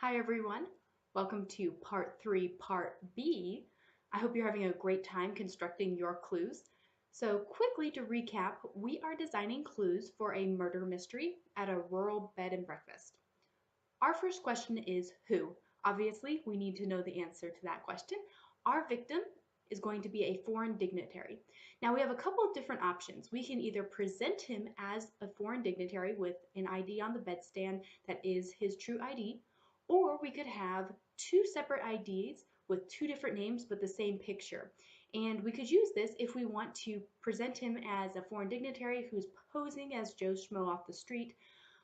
Hi everyone, welcome to part 3, part B. I hope you're having a great time constructing your clues. So quickly to recap, we are designing clues for a murder mystery at a rural bed and breakfast. Our first question is who? Obviously, we need to know the answer to that question. Our victim is going to be a foreign dignitary. Now we have a couple of different options. We can either present him as a foreign dignitary with an ID on the bedstand that is his true ID, or we could have two separate IDs with two different names but the same picture. And we could use this if we want to present him as a foreign dignitary who's posing as Joe Schmo off the street,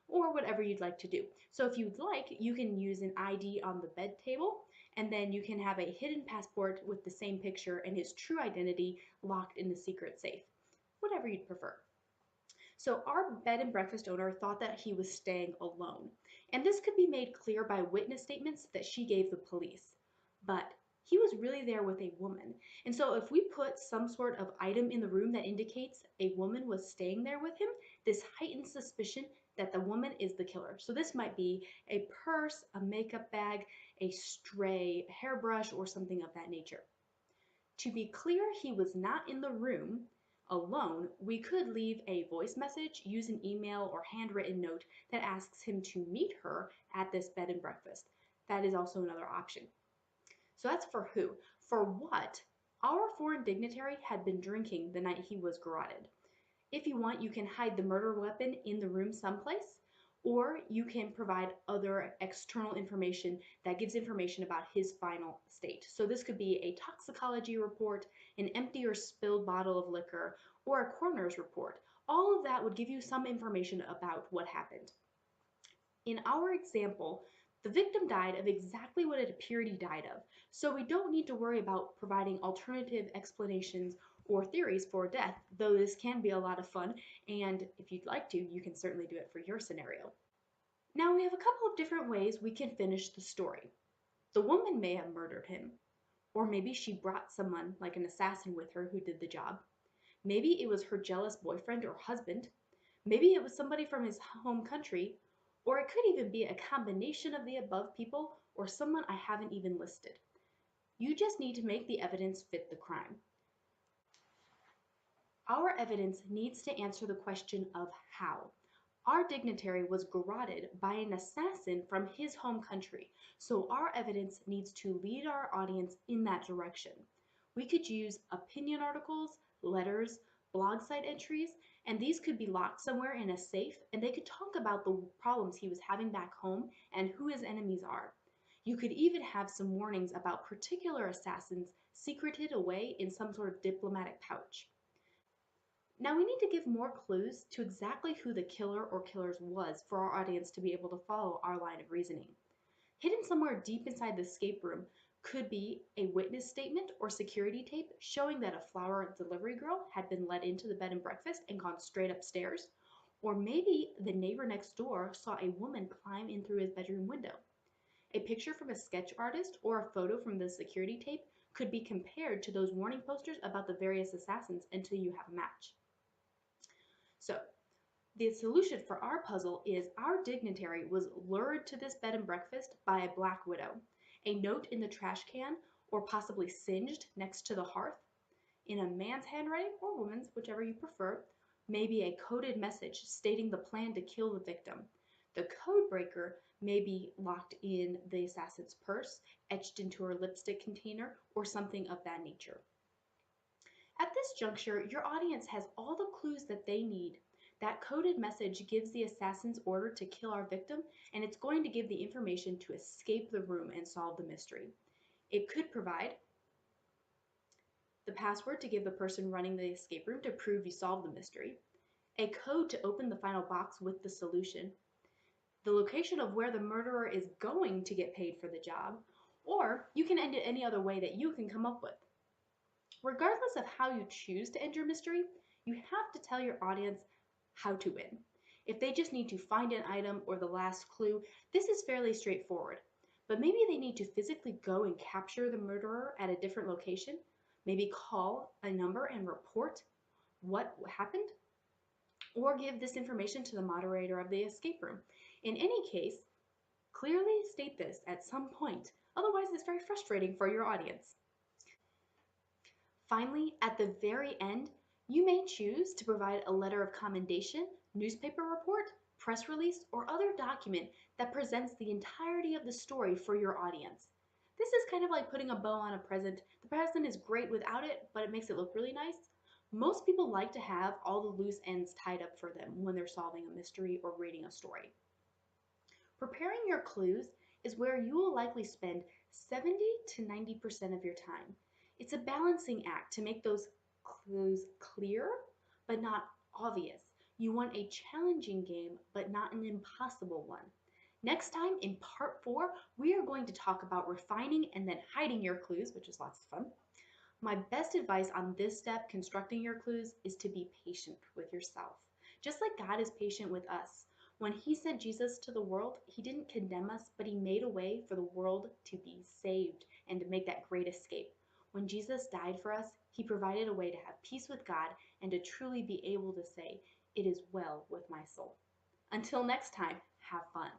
or whatever you'd like to do. So if you'd like, you can use an ID on the bed table, and then you can have a hidden passport with the same picture and his true identity locked in the secret safe, whatever you'd prefer. So our bed and breakfast owner thought that he was staying alone, and this could be made clear by witness statements that she gave the police. But he was really there with a woman. And so if we put some sort of item in the room that indicates a woman was staying there with him, this heightens suspicion that the woman is the killer. So this might be a purse, a makeup bag, a stray hairbrush, or something of that nature. To be clear he was not in the room alone, we could leave a voice message, use an email or handwritten note that asks him to meet her at this bed and breakfast. That is also another option. So that's for who. For what, our foreign dignitary had been drinking the night he was garroted. If you want, you can hide the murder weapon in the room someplace, or you can provide other external information that gives information about his final state. So this could be a toxicology report, an empty or spilled bottle of liquor, or a coroner's report. All of that would give you some information about what happened. In our example, the victim died of exactly what it appeared he died of, so we don't need to worry about providing alternative explanations or theories for death, though this can be a lot of fun, and if you'd like to, you can certainly do it for your scenario. Now we have a couple of different ways we can finish the story. The woman may have murdered him, or maybe she brought someone like an assassin with her who did the job. Maybe it was her jealous boyfriend or husband. Maybe it was somebody from his home country, or it could even be a combination of the above people or someone I haven't even listed. You just need to make the evidence fit the crime. Our evidence needs to answer the question of how. Our dignitary was garroted by an assassin from his home country, so our evidence needs to lead our audience in that direction. We could use opinion articles, letters, blog site entries, and these could be locked somewhere in a safe, and they could talk about the problems he was having back home and who his enemies are. You could even have some warnings about particular assassins secreted away in some sort of diplomatic pouch. Now we need to give more clues to exactly who the killer or killers was for our audience to be able to follow our line of reasoning. Hidden somewhere deep inside the escape room could be a witness statement or security tape showing that a flower delivery girl had been let into the bed and breakfast and gone straight upstairs. Or maybe the neighbor next door saw a woman climb in through his bedroom window. A picture from a sketch artist or a photo from the security tape could be compared to those warning posters about the various assassins until you have a match. So, the solution for our puzzle is our dignitary was lured to this bed and breakfast by a black widow. A note in the trash can, or possibly singed next to the hearth, in a man's handwriting or woman's, whichever you prefer, may be a coded message stating the plan to kill the victim. The code breaker may be locked in the assassin's purse, etched into her lipstick container, or something of that nature. At this juncture, your audience has all the clues that they need. That coded message gives the assassin's order to kill our victim, and it's going to give the information to escape the room and solve the mystery. It could provide the password to give the person running the escape room to prove you solved the mystery, a code to open the final box with the solution, the location of where the murderer is going to get paid for the job, or you can end it any other way that you can come up with. Regardless of how you choose to end your mystery, you have to tell your audience how to win. If they just need to find an item or the last clue, this is fairly straightforward. But maybe they need to physically go and capture the murderer at a different location, maybe call a number and report what happened, or give this information to the moderator of the escape room. In any case, Clearly state this at some point, otherwise it's very frustrating for your audience. Finally, at the very end, you may choose to provide a letter of commendation, newspaper report, press release, or other document that presents the entirety of the story for your audience. This is kind of like putting a bow on a present. The present is great without it, but it makes it look really nice. Most people like to have all the loose ends tied up for them when they're solving a mystery or reading a story. Preparing your clues is where you will likely spend 70 to 90% of your time. It's a balancing act to make those clues clear but not obvious. You want a challenging game but not an impossible one. Next time in part 4, we are going to talk about refining and then hiding your clues, which is lots of fun. My best advice on this step, constructing your clues, is to be patient with yourself. Just like God is patient with us. When He sent Jesus to the world, He didn't condemn us, but He made a way for the world to be saved and to make that great escape. When Jesus died for us, He provided a way to have peace with God and to truly be able to say, "It is well with my soul." Until next time, have fun.